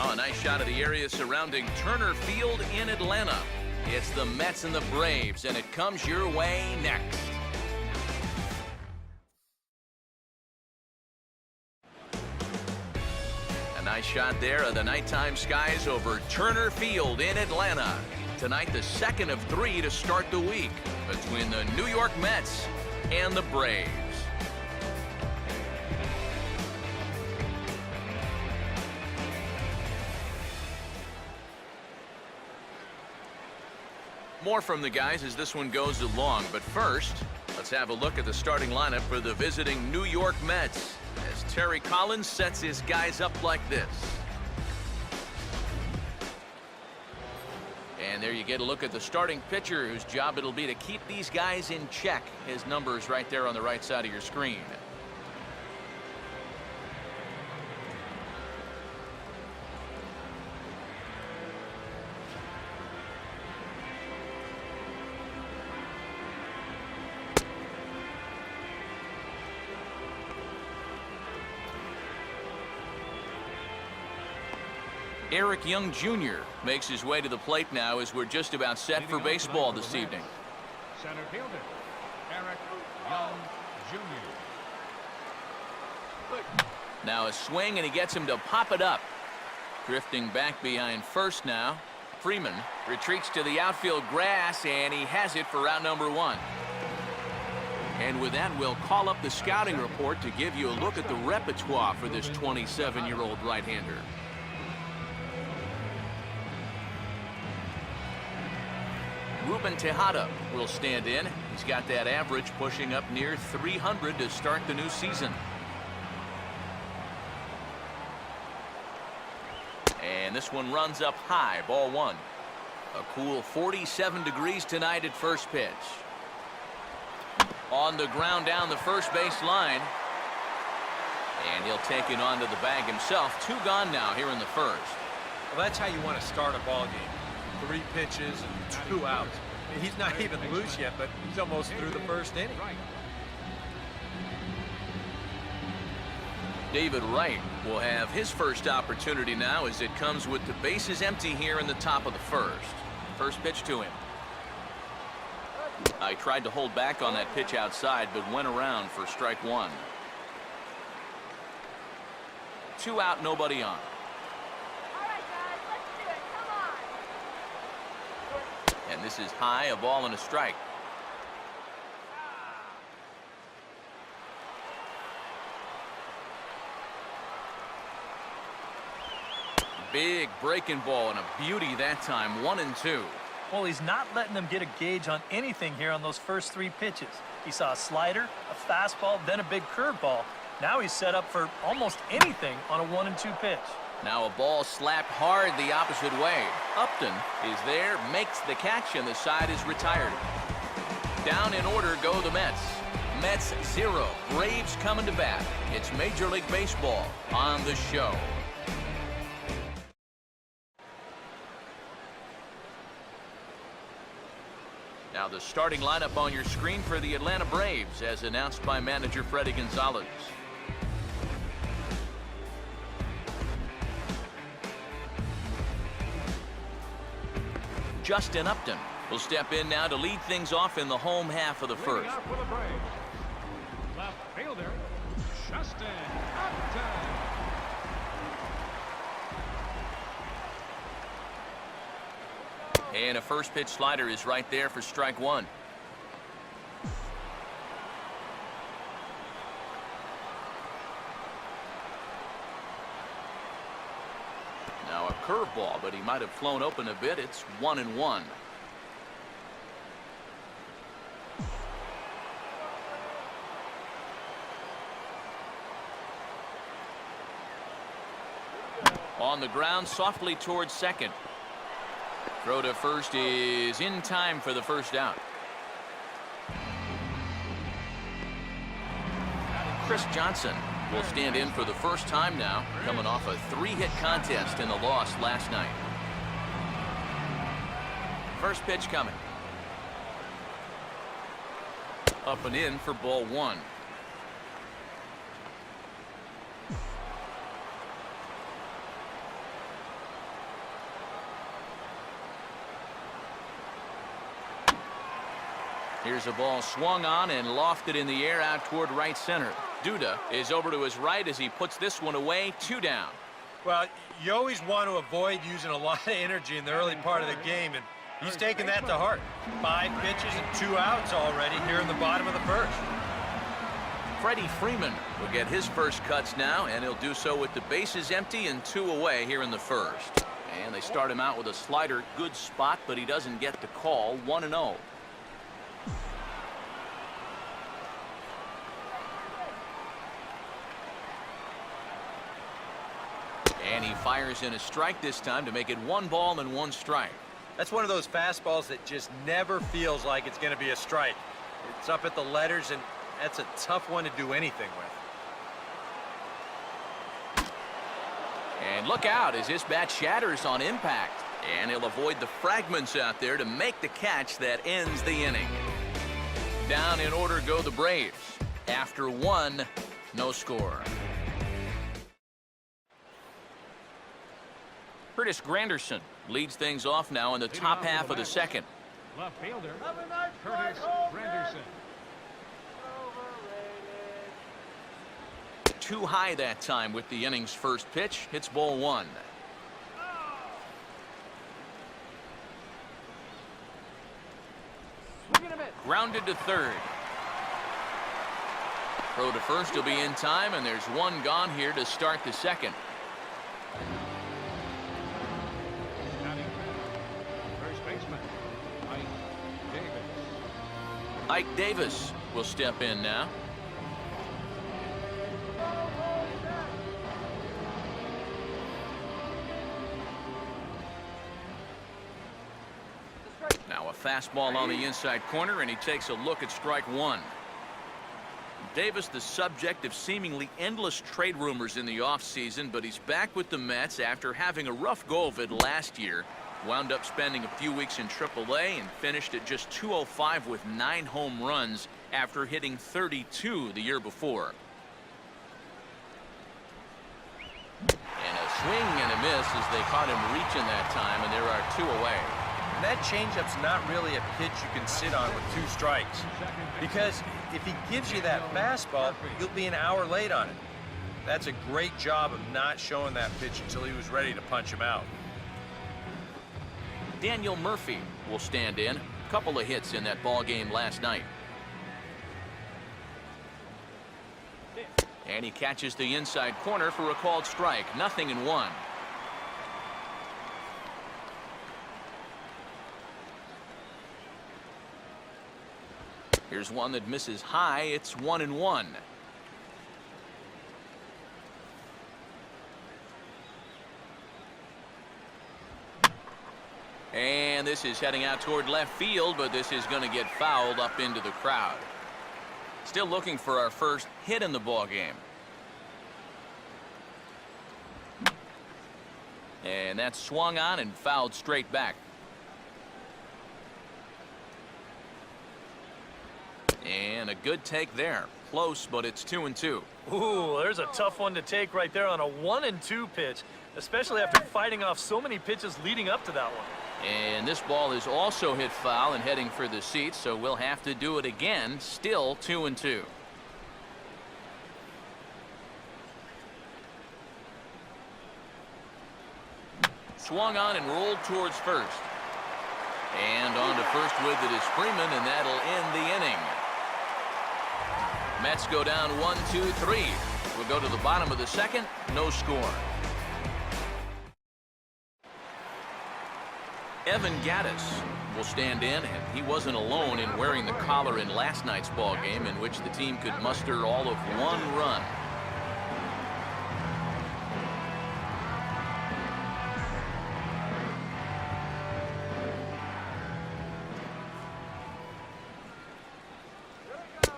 Oh, a nice shot of the area surrounding Turner Field in Atlanta. It's the Mets and the Braves, and it comes your way next. A nice shot there of the nighttime skies over Turner Field in Atlanta. Tonight, the second of 3 to start the week between the New York Mets and the Braves. More from the guys as this one goes along, but first, let's have a look at the starting lineup for the visiting New York Mets as Terry Collins sets his guys up like this. And there you get a look at the starting pitcher whose job it'll be to keep these guys in check. His number is right there on the right side of your screen. Eric Young Jr. makes his way to the plate now as we're just about set for baseball this evening. Center fielder, Eric Young Jr. Now a swing, and he gets him to pop it up. Drifting back behind first now. Freeman retreats to the outfield grass, and he has it for out number 1. And with that, we'll call up the scouting report to give you a look at the repertoire for this 27-year-old right-hander. Ruben Tejada will stand in. He's got that average pushing up near 300 to start the new season. And this one runs up high, ball 1. A cool 47 degrees tonight at first pitch. On the ground down the first base line. And he'll take it onto the bag himself. 2 gone now here in the first. Well, that's how you want to start a ball game. 3 pitches and 2 outs. He's not even loose yet, but he's almost through the first inning. David Wright will have his first opportunity now as it comes with the bases empty here in the top of the first. First pitch to him. I tried to hold back on that pitch outside, but went around for strike 1. 2 out, nobody on. And this is high, a ball and a strike. Big breaking ball and a beauty that time, 1 and 2. Well, he's not letting them get a gauge on anything here on those first 3 pitches. He saw a slider, a fastball, then a big curveball. Now he's set up for almost anything on a 1 and 2 pitch. Now a ball slapped hard the opposite way. Upton is there, makes the catch, and the side is retired. Down in order go the Mets. Mets 0, Braves coming to bat. It's Major League Baseball on the show. Now the starting lineup on your screen for the Atlanta Braves as announced by manager Freddie Gonzalez. Justin Upton will step in now to lead things off in the home half of the first. Left fielder, Justin Upton. And a first pitch slider is right there for strike 1. Now a curveball, but he might have flown open a bit. It's 1 and 1. On the ground, softly towards second. Throw to first is in time for the first out. Chris Johnson will stand in for the first time now, coming off a 3-hit contest in the loss last night. First pitch coming. Up and in for ball 1. Here's a ball swung on and lofted in the air out toward right center. Duda is over to his right as he puts this one away. 2 down. Well, you always want to avoid using a lot of energy in the early part of the game, and he's taking that to heart. 5 pitches and 2 outs already here in the bottom of the first. Freddie Freeman will get his first cuts now, and he'll do so with the bases empty and 2 away here in the first. And they start him out with a slider. Good spot, but he doesn't get the call. 1-0. And he fires in a strike this time to make it 1 ball and 1 strike. That's one of those fastballs that just never feels like it's going to be a strike. It's up at the letters, and that's a tough one to do anything with. And look out as his bat shatters on impact. And he'll avoid the fragments out there to make the catch that ends the inning. Down in order go the Braves. After 1, no score. Curtis Granderson leads things off now in the top half of the second. Left fielder, Curtis Granderson. Too high that time with the inning's first pitch. Hits ball 1. Grounded to third. Throw to first will be in time, and there's 1 gone here to start the second. First baseman, Ike Davis. Ike Davis will step in now. Now a fastball on the inside corner, and he takes a look at strike 1. Davis, the subject of seemingly endless trade rumors in the offseason, but he's back with the Mets after having a rough go of it last year. Wound up spending a few weeks in AAA and finished at just .205 with 9 home runs after hitting 32 the year before. And a swing and a miss as they caught him reaching that time, and there are 2 away. And that changeup's not really a pitch you can sit on with 2 strikes. Because if he gives you that fastball, you'll be an hour late on it. That's a great job of not showing that pitch until he was ready to punch him out. Daniel Murphy will stand in. A couple of hits in that ball game last night. And he catches the inside corner for a called strike. 0-1. Here's one that misses high. It's 1-1. And this is heading out toward left field, but this is going to get fouled up into the crowd. Still looking for our first hit in the ball game. And that's swung on and fouled straight back. And a good take there. Close, but it's 2-2. Ooh, there's a tough one to take right there on a 1-2 pitch, especially after fighting off so many pitches leading up to that one. And this ball is also hit foul and heading for the seats, so we'll have to do it again. Still 2-2. Swung on and rolled towards first. And on to first with it is Freeman, and that'll end the inning. Mets go down 1-2-3. We'll go to the bottom of the second. No score. Evan Gattis will stand in, and he wasn't alone in wearing the collar in last night's ball game, in which the team could muster all of 1 run.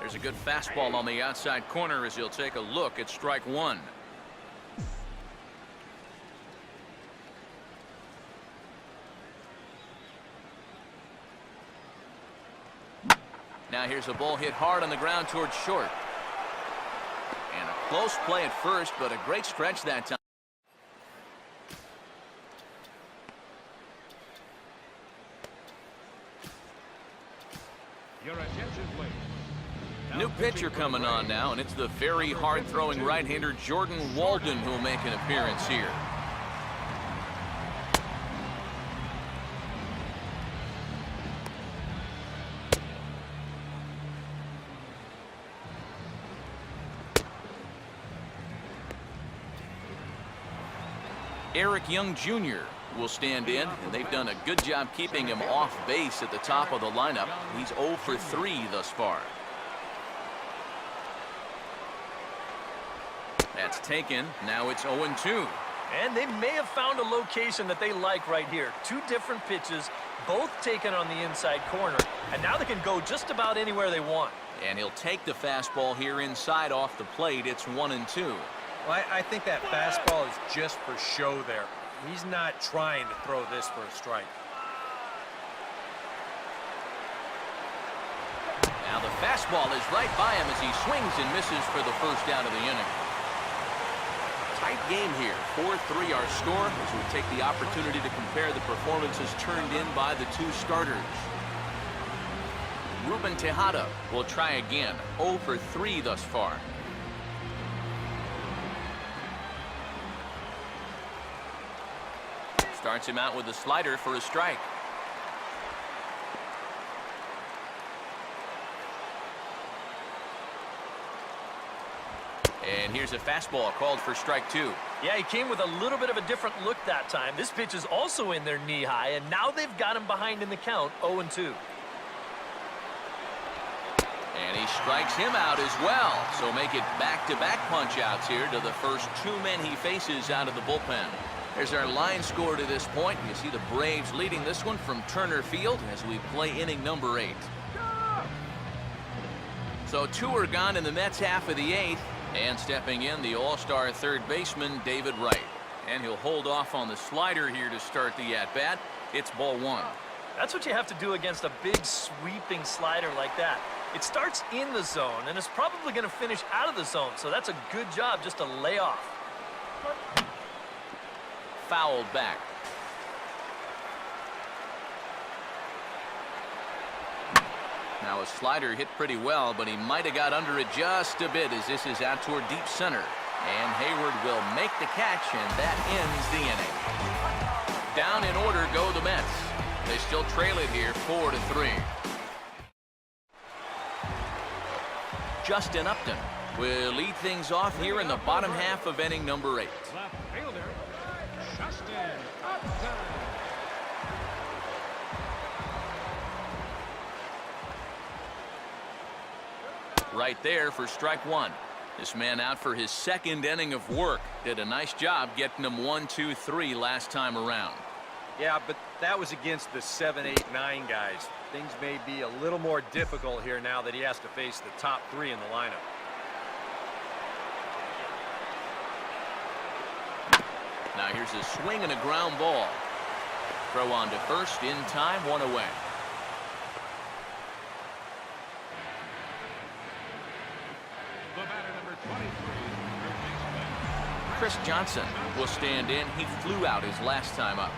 There's a good fastball on the outside corner as he'll take a look at strike 1. Now here's a ball hit hard on the ground towards short. And a close play at first, but a great stretch that time. Your attention. new pitcher coming on now, and it's the very hard-throwing right-hander Jordan Walden who'll make an appearance here. Eric Young Jr. will stand in, and they've done a good job keeping him off base at the top of the lineup. He's 0 for 3 thus far. That's taken. Now it's 0-2. And they may have found a location that they like right here. 2 different pitches, both taken on the inside corner. And now they can go just about anywhere they want. And he'll take the fastball here inside off the plate. It's 1-2. Well, I think that fastball is just for show there. He's not trying to throw this for a strike. Now the fastball is right by him as he swings and misses for the first out of the inning. Tight game here. 4-3 our score as we take the opportunity to compare the performances turned in by the 2 starters. Ruben Tejada will try again. 0 for 3 thus far. Starts him out with a slider for a strike. And here's a fastball called for strike 2. Yeah, he came with a little bit of a different look that time. This pitch is also in there knee-high, and now they've got him behind in the count, 0-2. And he strikes him out as well. So make it back-to-back punch-outs here to the first 2 men he faces out of the bullpen. There's our line score to this point. You see the Braves leading this one from Turner Field as we play inning number 8. So 2 are gone in the Mets half of the 8th. And stepping in, the all-star third baseman, David Wright. And he'll hold off on the slider here to start the at-bat. It's ball 1. That's what you have to do against a big sweeping slider like that. It starts in the zone, and it's probably going to finish out of the zone. So that's a good job just to lay off. Fouled back. Now a slider hit pretty well, but he might have got under it just a bit as this is out toward deep center. And Hayward will make the catch, and that ends the inning. Down in order go the Mets. They still trail it here 4-3. Justin Upton will lead things off here in the bottom half of inning number 8. Left fielder, Justin Upton. Right there for strike 1. This man out for his 2nd inning of work. Did a nice job getting him 1-2-3 last time around. Yeah, but that was against the 7, 8, 9 guys. Things may be a little more difficult here now that he has to face the top 3 in the lineup. Now here's a swing and a ground ball. Throw on to first in time, 1 away. The batter, number 23, third baseman. Chris Johnson will stand in. He flew out his last time up.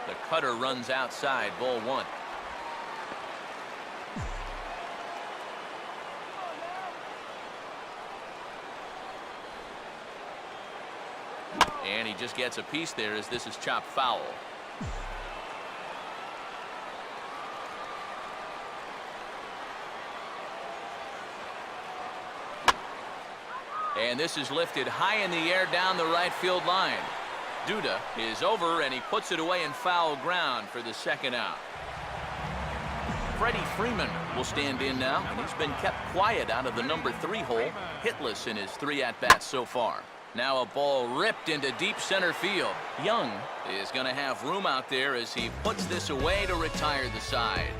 The cutter runs outside, ball 1. And he just gets a piece there as this is chopped foul. And this is lifted high in the air down the right field line. Duda is over, and he puts it away in foul ground for the 2nd out. Freddie Freeman will stand in now, and he's been kept quiet out of the number 3 hole, hitless in his 3 at-bats so far. Now a ball ripped into deep center field. Young is going to have room out there as he puts this away to retire the side.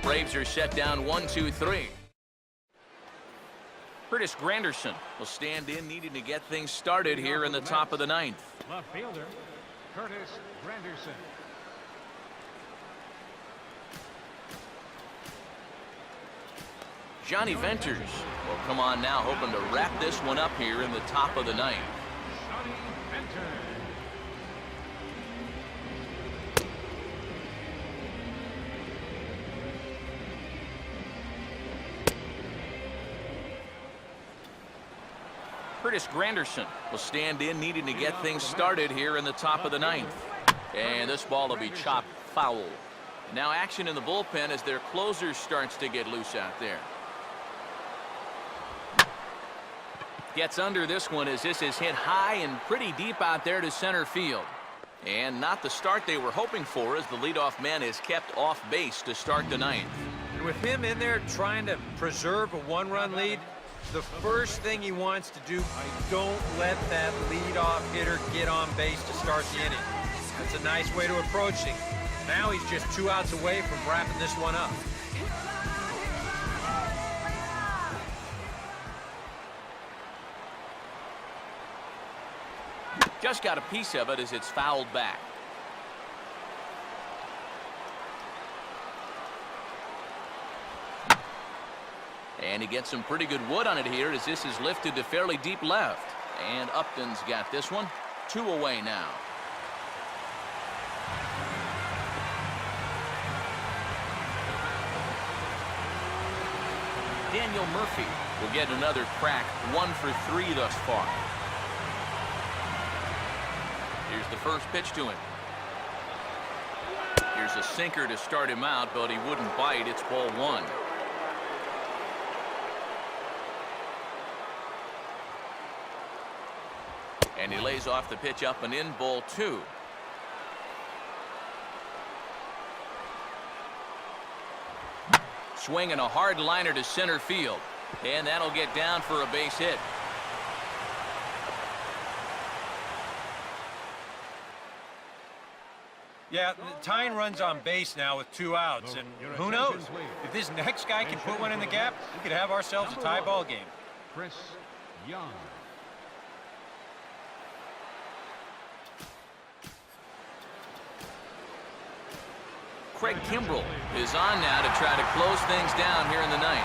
Braves are set down 1-2-3. Curtis Granderson will stand in, needing to get things started here in the top of the 9th. Left fielder, Curtis Granderson. Johnny Venters will come on now, hoping to wrap this one up here in the top of the 9th. Johnny Venters. Curtis Granderson will stand in, needing to get things started here in the top of the ninth. And this ball will be chopped foul. Now action in the bullpen as their closer starts to get loose out there. Gets under this one as this is hit high and pretty deep out there to center field. And not the start they were hoping for, as the leadoff man is kept off base to start the ninth. And with him in there trying to preserve a one-run lead, the first thing he wants to do, don't let that leadoff hitter get on base to start the inning. That's a nice way to approach things. Now he's just 2 outs away from wrapping this one up. Just got a piece of it as it's fouled back. And he gets some pretty good wood on it here as this is lifted to fairly deep left. And Upton's got this one. 2 away now. Daniel Murphy will get another crack, 1 for 3 thus far. Here's the first pitch to him. Here's a sinker to start him out, but he wouldn't bite. It's ball 1. And he lays off the pitch up and in, ball 2. Swinging a hard liner to center field. And that'll get down for a base hit. Yeah, tying runs on base now with 2 outs, and who knows? If this next guy can put one in the gap, we could have ourselves a tie ball game. Chris Young. Craig Kimbrell is on now to try to close things down here in the ninth.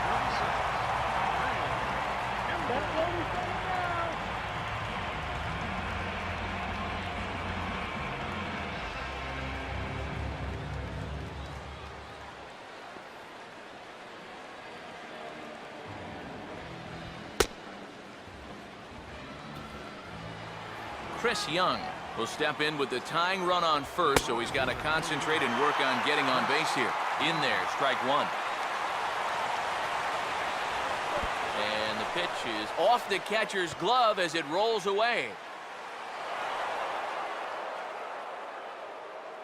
Chris Young will step in with the tying run on first, so he's got to concentrate and work on getting on base here. In there, strike 1. And the pitch is off the catcher's glove as it rolls away.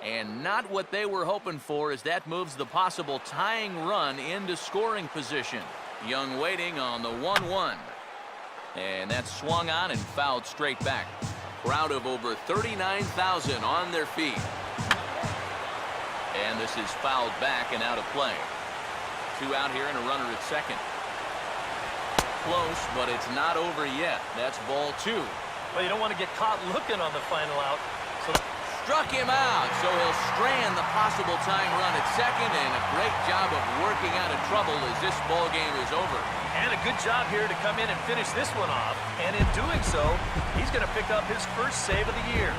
And not what they were hoping for, as that moves the possible tying run into scoring position. Young waiting on the 1-1. And that's swung on and fouled straight back. Crowd of over 39,000 on their feet. And this is fouled back and out of play. 2 out here and a runner at second. Close, but it's not over yet. That's ball 2. Well, you don't want to get caught looking on the final out. So Struck him out, so he'll strand the possible tying run at second, and a great job of working out of trouble as this ball game is over. And a good job here to come in and finish this one off. And in doing so, he's going to pick up his first save of the year.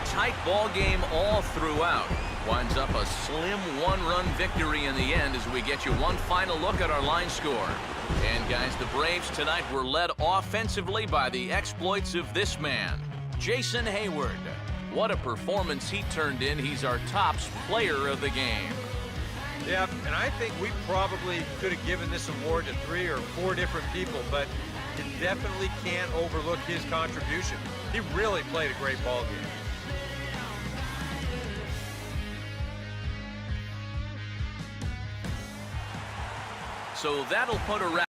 Tight ball game all throughout. Winds up a slim 1-run victory in the end as we get you one final look at our line score. And guys, the Braves tonight were led offensively by the exploits of this man, Jason Hayward. What a performance he turned in. He's our tops player of the game. Yeah, and I think we probably could have given this award to 3 or 4 different people, but you definitely can't overlook his contribution. He really played a great ball game. So that'll put a wrap.